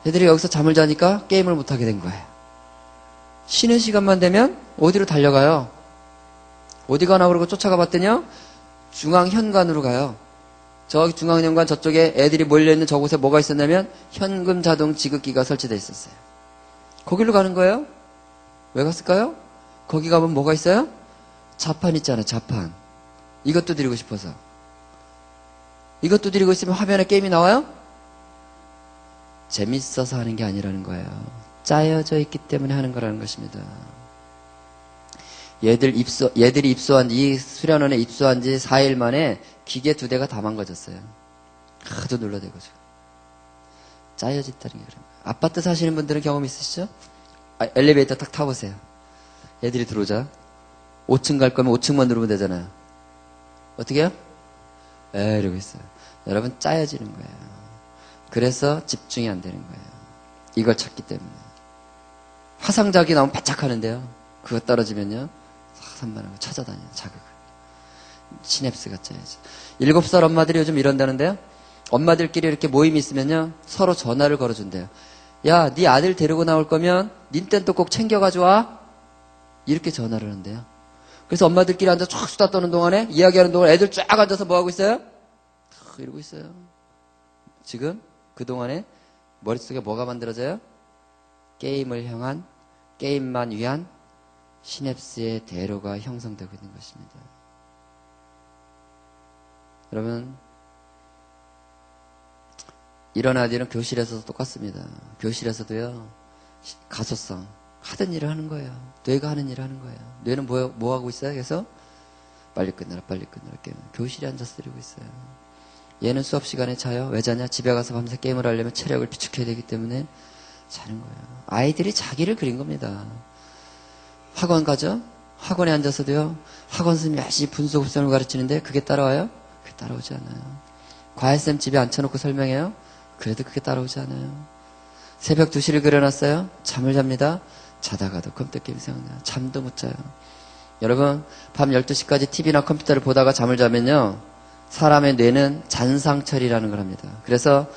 애들이 여기서 잠을 자니까 게임을 못하게 된 거예요. 쉬는 시간만 되면 어디로 달려가요? 어디 가나 그러고 쫓아가 봤더니요, 중앙현관으로 가요. 저기 중앙현관 저쪽에 애들이 몰려있는 저곳에 뭐가 있었냐면 현금 자동 지급기가 설치되어 있었어요. 거기로 가는 거예요. 왜 갔을까요? 거기 가면 뭐가 있어요? 자판 있잖아요, 자판. 이것도 드리고 싶어서. 이것도 드리고 있으면 화면에 게임이 나와요? 재밌어서 하는 게 아니라는 거예요. 짜여져 있기 때문에 하는 거라는 것입니다. 얘들이 입소한, 이 수련원에 입소한 지 4일 만에 기계 2대가 다 망가졌어요. 하도 눌러대고 지금. 짜여졌다는 게 그런 거예요. 아파트 사시는 분들은 경험 있으시죠? 엘리베이터 딱 타보세요. 애들이 들어오자. 5층 갈 거면 5층만 누르면 되잖아요. 어떻게 해요? 이러고 있어요. 여러분, 짜여지는 거예요. 그래서 집중이 안 되는 거예요. 이걸 찾기 때문에. 화상작이 나오면 바짝 하는데요. 그거 떨어지면요, 산만하고 찾아다녀요, 자극을. 시냅스가 짜야지. 7살 엄마들이 요즘 이런다는데요. 엄마들끼리 이렇게 모임이 있으면요, 서로 전화를 걸어준대요. 야, 네 아들 데리고 나올 거면 닌텐도 꼭 챙겨가지고 와. 이렇게 전화를 하는데요. 그래서 엄마들끼리 앉아 쫙 수다 떠는 동안에, 이야기하는 동안에 애들 쫙 앉아서 뭐 하고 있어요? 이러고 있어요. 지금 그동안에 머릿속에 뭐가 만들어져요? 게임을 향한, 게임만 위한 시냅스의 대로가 형성되고 있는 것입니다. 여러분, 이런 아이들은 교실에서도 똑같습니다. 교실에서도요, 가소성, 하던 일을 하는 거예요. 뇌가 하는 일을 하는 거예요. 뇌는 뭐 하고 있어요? 그래서 빨리 끝내라, 빨리 끝내라, 게임. 교실에 앉아서 들고 있어요. 얘는 수업 시간에 자요. 왜 자냐? 집에 가서 밤새 게임을 하려면 체력을 비축해야 되기 때문에 자는 거예요. 아이들이 자기를 그린 겁니다. 학원 가죠? 학원에 앉아서도요, 학원 선생님이 열심히 분수곱선을 가르치는데 그게 따라와요? 그게 따라오지 않아요. 과외쌤 집에 앉혀놓고 설명해요? 그래도 그게 따라오지 않아요. 새벽 2시를 그려놨어요? 잠을 잡니다. 자다가도 컴퓨터 게임 생각나요. 잠도 못 자요. 여러분, 밤 12시까지 TV나 컴퓨터를 보다가 잠을 자면요, 사람의 뇌는 잔상철이라는 걸 합니다. 그래서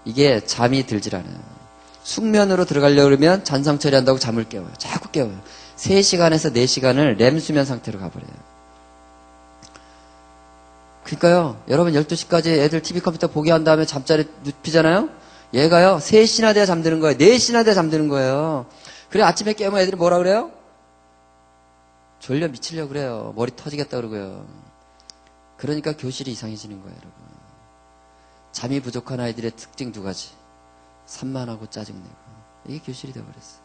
이게 잠이 들질 않아요. 숙면으로 들어가려고 그러면 잔상철이 한다고 잠을 깨워요. 자꾸 깨워요. 3시간에서 4시간을 렘 수면 상태로 가버려요. 그러니까요, 여러분 12시까지 애들 TV 컴퓨터 보게 한 다음에 잠자리 눕히잖아요? 얘가요, 3시나 돼야 잠드는 거예요. 4시나 돼야 잠드는 거예요. 그래, 아침에 깨우면 애들이 뭐라 그래요? 졸려 미치려고 그래요. 머리 터지겠다 그러고요. 그러니까 교실이 이상해지는 거예요, 여러분. 잠이 부족한 아이들의 특징 두 가지. 산만하고 짜증내고. 이게 교실이 되어버렸어요.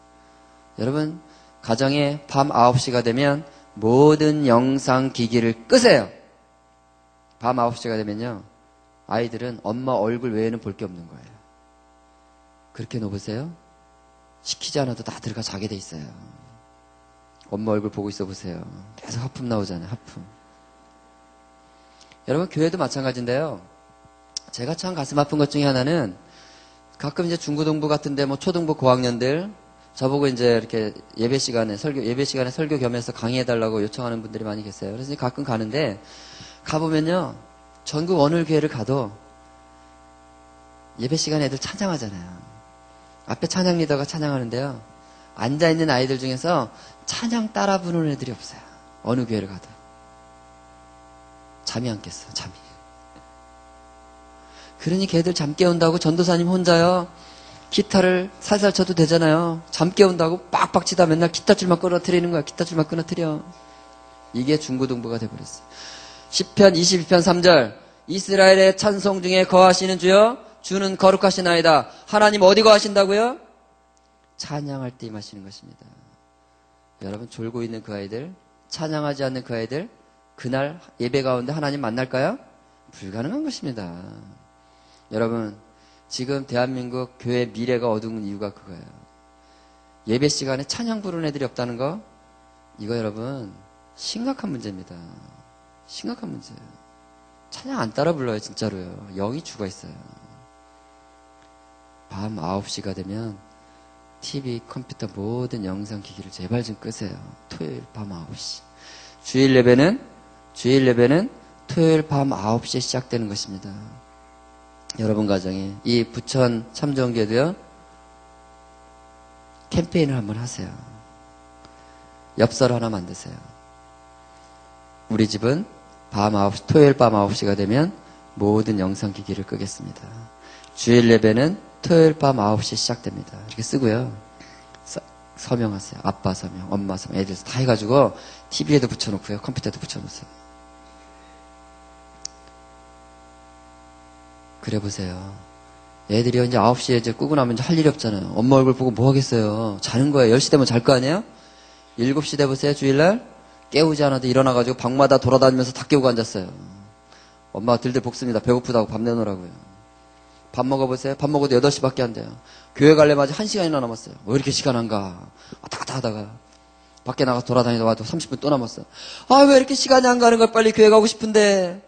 여러분, 가정에 밤 9시가 되면 모든 영상 기기를 끄세요. 밤 9시가 되면요. 아이들은 엄마 얼굴 외에는 볼 게 없는 거예요. 그렇게 놓으세요. 시키지 않아도 다 들어가 자게 돼 있어요. 엄마 얼굴 보고 있어 보세요. 계속 하품 나오잖아요. 하품. 여러분, 교회도 마찬가지인데요. 제가 참 가슴 아픈 것 중에 하나는 가끔 이제 중고등부 같은데 뭐 초등부 고학년들 저보고 이제 이렇게 예배 시간에 설교 겸해서 강의해달라고 요청하는 분들이 많이 계세요. 그래서 이제 가끔 가는데 가보면요. 전국 어느 교회를 가도 예배 시간에 애들 찬양하잖아요. 앞에 찬양 리더가 찬양하는데요. 앉아있는 아이들 중에서 찬양 따라 부르는 애들이 없어요. 어느 교회를 가도. 잠이 안 깼어요. 잠이. 그러니 걔들 잠 깨운다고 전도사님 혼자요. 기타를 살살 쳐도 되잖아요. 잠 깨운다고 빡빡 치다 맨날 기타줄만 끊어뜨리는 거야. 기타줄만 끊어뜨려. 이게 중고등부가 돼버렸어요. 시편 22편 3절 이스라엘의 찬송 중에 거하시는 주여 주는 거룩하시나이다. 하나님 어디 거하신다고요? 찬양할 때 임하시는 것입니다. 여러분 졸고 있는 그 아이들, 찬양하지 않는 그 아이들, 그날 예배 가운데 하나님 만날까요? 불가능한 것입니다. 여러분 지금 대한민국 교회 미래가 어두운 이유가 그거예요. 예배 시간에 찬양 부르는 애들이 없다는 거, 이거 여러분 심각한 문제입니다. 심각한 문제예요. 찬양 안 따라 불러요. 진짜로요. 영이 죽어 있어요. 밤 9시가 되면 TV, 컴퓨터 모든 영상 기기를 제발 좀 끄세요. 토요일 밤 9시. 주일 예배는 토요일 밤 9시에 시작되는 것입니다. 여러분 가정에 이 부천 참정교회도요. 캠페인을 한번 하세요. 엽서를 하나 만드세요. 우리 집은 토요일 밤 9시가 되면 모든 영상 기기를 끄겠습니다. 주일 예배는 토요일 밤 9시 시작됩니다. 이렇게 쓰고요. 서명하세요. 아빠 서명, 엄마 서명, 애들 다 해가지고 TV에도 붙여놓고요. 컴퓨터에도 붙여놓으세요. 그래 보세요. 애들이 이제 9시에 이제 끄고 나면 이제 할 일이 없잖아요. 엄마 얼굴 보고 뭐 하겠어요. 자는 거예요. 10시 되면 잘 거 아니에요? 7시 돼 보세요. 주일날 깨우지 않아도 일어나가지고 방마다 돌아다니면서 다 깨우고 앉았어요. 엄마가 들들 볶습니다. 배고프다고 밥 내놓으라고요. 밥 먹어보세요. 밥 먹어도 8시밖에 안 돼요. 교회 가려면 아직 1시간이나 남았어요. 왜 이렇게 시간 안 가? 왔다 갔다 하다가 밖에 나가서 돌아다니다 와도 30분 또 남았어요. 아, 왜 이렇게 시간이 안 가는 거야? 빨리 교회 가고 싶은데.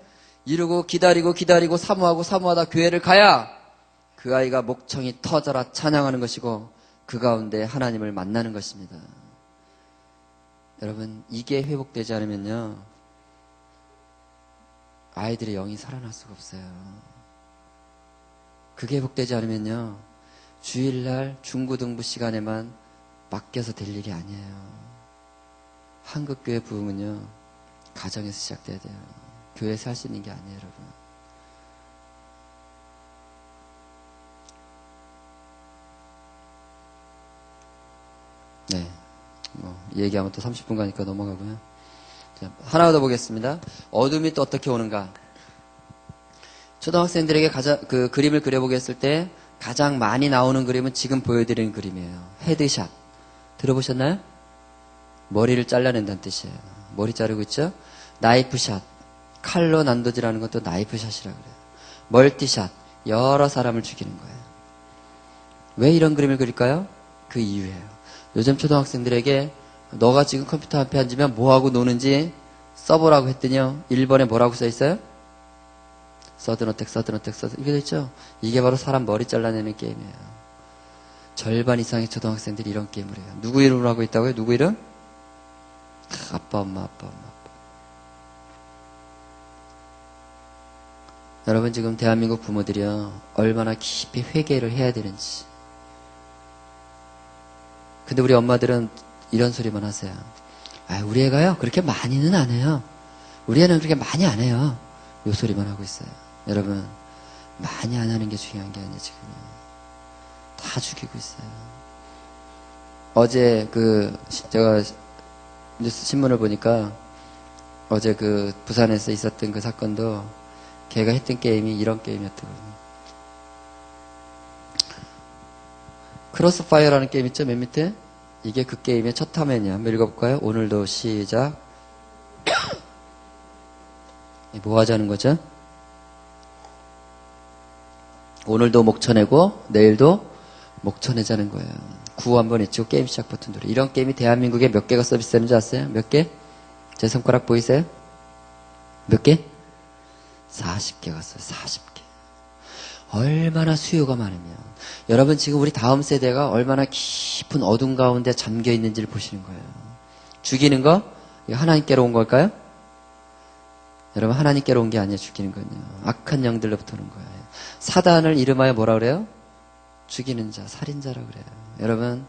이러고 기다리고 사모하다 교회를 가야 그 아이가 목청이 터져라 찬양하는 것이고 그 가운데 하나님을 만나는 것입니다. 여러분 이게 회복되지 않으면요 아이들의 영이 살아날 수가 없어요. 그게 회복되지 않으면요 주일날 중고등부 시간에만 맡겨서 될 일이 아니에요. 한국교회 부흥은요 가정에서 시작돼야 돼요. 교회에서 할 수 있는 게 아니에요, 여러분. 네. 얘기하면 또 30분 가니까 넘어가고요. 자, 하나 더 보겠습니다. 어둠이 또 어떻게 오는가? 초등학생들에게 그 그림을 그려보겠을 때 가장 많이 나오는 그림은 지금 보여드리는 그림이에요. 헤드샷. 들어보셨나요? 머리를 잘라낸다는 뜻이에요. 머리 자르고 있죠? 나이프샷. 칼로 난도질하는 것도 나이프샷이라고 그래요. 멀티샷. 여러 사람을 죽이는 거예요. 왜 이런 그림을 그릴까요? 그 이유예요. 요즘 초등학생들에게 너가 지금 컴퓨터 앞에 앉으면 뭐하고 노는지 써보라고 했더니요. 1번에 뭐라고 써있어요? 서든어택 이게 됐죠? 이게 바로 사람 머리 잘라내는 게임이에요. 절반 이상의 초등학생들이 이런 게임을 해요. 누구 이름으로 하고 있다고요? 누구 이름? 아빠 엄마. 여러분 지금 대한민국 부모들이요 얼마나 깊이 회개를 해야 되는지. 근데 우리 엄마들은 이런 소리만 하세요. 아, 우리 애가요 그렇게 많이는 안 해요. 우리 애는 그렇게 많이 안 해요. 요 소리만 하고 있어요. 여러분 많이 안 하는 게 중요한 게 아니에요. 지금 다 죽이고 있어요. 어제 제가 뉴스 신문을 보니까 어제 그 부산에서 있었던 그 사건도 걔가 했던 게임이 이런 게임이었더군요. 크로스파이어라는 게임 있죠? 맨 밑에? 이게 그 게임의 첫 화면이야. 한번 읽어볼까요? 오늘도 시작. 뭐 하자는 거죠? 오늘도 목쳐내고 내일도 목쳐내자는 거예요. 구호 한번 외치고 게임 시작 버튼 누르. 이런 게임이 대한민국에 몇 개가 서비스되는지 아세요? 몇 개? 제 손가락 보이세요? 몇 개? 40개가 써요. 40개. 얼마나 수요가 많으면 여러분 지금 우리 다음 세대가 얼마나 깊은 어둠 가운데 잠겨 있는지를 보시는 거예요. 죽이는 거? 이거 하나님께로 온 걸까요? 여러분 하나님께로 온 게 아니에요. 죽이는 건요. 악한 영들로부터 오는 거예요. 사단을 이름하여 뭐라 그래요? 죽이는 자, 살인자라고 그래요. 여러분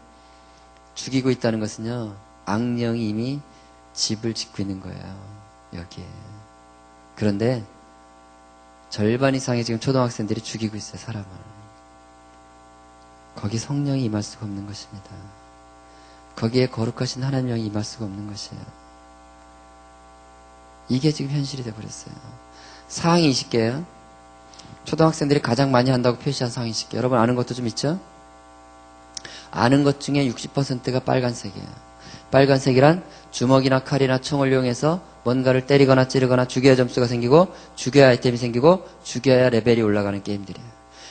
죽이고 있다는 것은요. 악령이 이미 집을 짓고 있는 거예요. 여기에. 그런데 절반 이상의 지금 초등학생들이 죽이고 있어요. 사람을. 거기 성령이 임할 수가 없는 것입니다. 거기에 거룩하신 하나님 영이 임할 수가 없는 것이에요. 이게 지금 현실이 돼버렸어요. 사항이 20개예요. 초등학생들이 가장 많이 한다고 표시한 사항이 20개. 여러분 아는 것도 좀 있죠? 아는 것 중에 60%가 빨간색이에요. 빨간색이란 주먹이나 칼이나 총을 이용해서 뭔가를 때리거나 찌르거나 죽여야 점수가 생기고 죽여야 아이템이 생기고 죽여야 레벨이 올라가는 게임들이에요.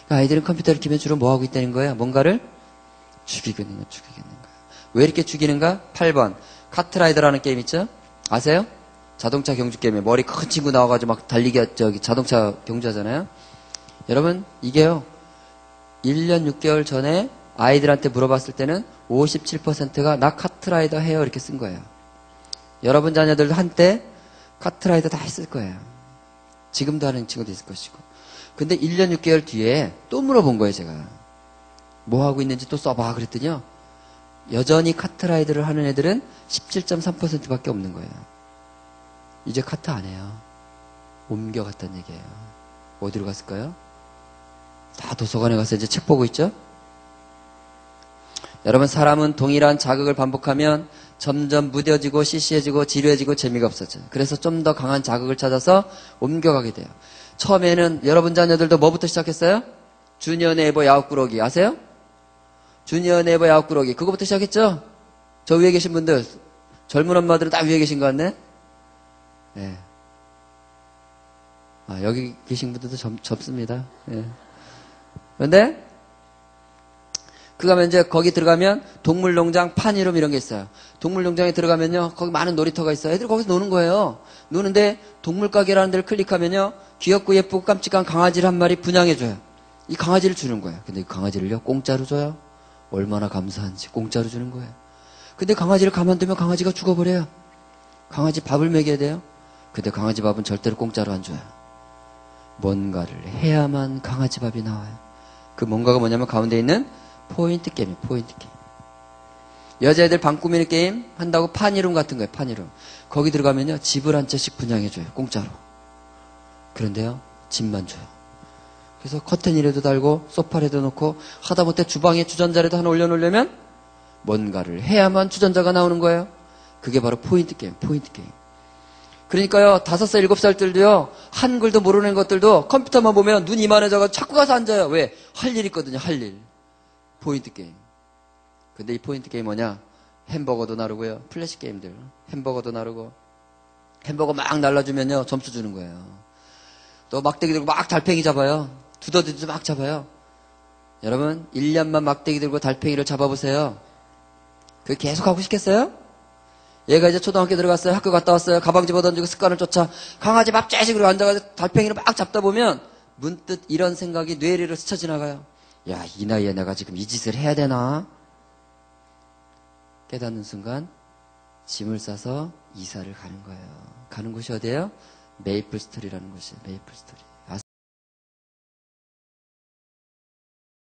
그러니까 아이들은 컴퓨터를 키면 주로 뭐 하고 있다는 거예요? 뭔가를 죽이고 있는 거예요. 왜 이렇게 죽이는가? 8번 카트라이더라는 게임 있죠? 아세요? 자동차 경주 게임에 머리 큰 친구 나와가지고 막 달리기 자동차 경주하잖아요. 여러분 이게요 1년 6개월 전에 아이들한테 물어봤을 때는 57%가 나 카트라이더 해요 이렇게 쓴 거예요. 여러분 자녀들도 한때 카트라이더 다 했을 거예요. 지금도 하는 친구도 있을 것이고. 근데 1년 6개월 뒤에 또 물어본 거예요 제가. 뭐 하고 있는지 또 써봐 그랬더니요. 여전히 카트라이더를 하는 애들은 17.3%밖에 없는 거예요. 이제 카트 안 해요. 옮겨갔다는 얘기예요. 어디로 갔을까요? 다 도서관에 가서 이제 책 보고 있죠? 여러분 사람은 동일한 자극을 반복하면 점점 무뎌지고 시시해지고 지루해지고 재미가 없어져요. 그래서 좀 더 강한 자극을 찾아서 옮겨가게 돼요. 처음에는 여러분 자녀들도 뭐부터 시작했어요? 주니어 네이버 야구꾸러기 아세요? 주니어 네이버 야구꾸러기 그거부터 시작했죠? 저 위에 계신 분들 젊은 엄마들은 다 위에 계신 것 같네? 네. 아, 여기 계신 분들도 젊습니다. 네. 그런데 그가면 이제 거기 들어가면 동물농장 판이름 이런 게 있어요. 동물농장에 들어가면요 거기 많은 놀이터가 있어요. 애들 거기서 노는 거예요. 노는데 동물가게라는 데를 클릭하면요 귀엽고 예쁘고 깜찍한 강아지를 한 마리 분양해줘요. 이 강아지를 주는 거예요. 근데 이 강아지를요 공짜로 줘요. 얼마나 감사한지 공짜로 주는 거예요. 근데 강아지를 가만두면 강아지가 죽어버려요. 강아지 밥을 먹여야 돼요. 근데 강아지 밥은 절대로 공짜로 안 줘요. 뭔가를 해야만 강아지 밥이 나와요. 그 뭔가가 뭐냐면 가운데 있는 포인트 게임이에요. 포인트 게임. 여자애들 방 꾸미는 게임 한다고 판이름 같은 거예요. 판이름. 거기 들어가면요 집을 한 채씩 분양해줘요. 공짜로. 그런데요 집만 줘요. 그래서 커튼이라도 달고 소파라도 놓고 하다못해 주방에 주전자라도 하나 올려놓으려면 뭔가를 해야만 주전자가 나오는 거예요. 그게 바로 포인트 게임. 포인트 게임. 그러니까요 5살 7살들도요 한글도 모르는 것들도 컴퓨터만 보면 눈 이만해져서 자꾸 가서 앉아요. 왜? 할 일 있거든요. 할 일. 포인트 게임. 근데 이 포인트 게임 뭐냐? 햄버거도 나르고요. 플래시 게임들. 햄버거도 나르고. 햄버거 막 날라주면요. 점수 주는 거예요. 또 막대기 들고 막 달팽이 잡아요. 두더지도 막 잡아요. 여러분 1년만 막대기 들고 달팽이를 잡아보세요. 그게 계속 하고 싶겠어요? 얘가 이제 초등학교 들어갔어요. 학교 갔다 왔어요. 가방 집어던지고 습관을 쫓아 강아지 밥 째식으로 앉아가지고 달팽이를 막 잡다 보면 문득 이런 생각이 뇌리를 스쳐 지나가요. 야, 이 나이에 내가 지금 이 짓을 해야 되나? 깨닫는 순간 짐을 싸서 이사를 가는 거예요. 가는 곳이 어디예요? 메이플 스토리라는 곳이에요. 메이플 스토리.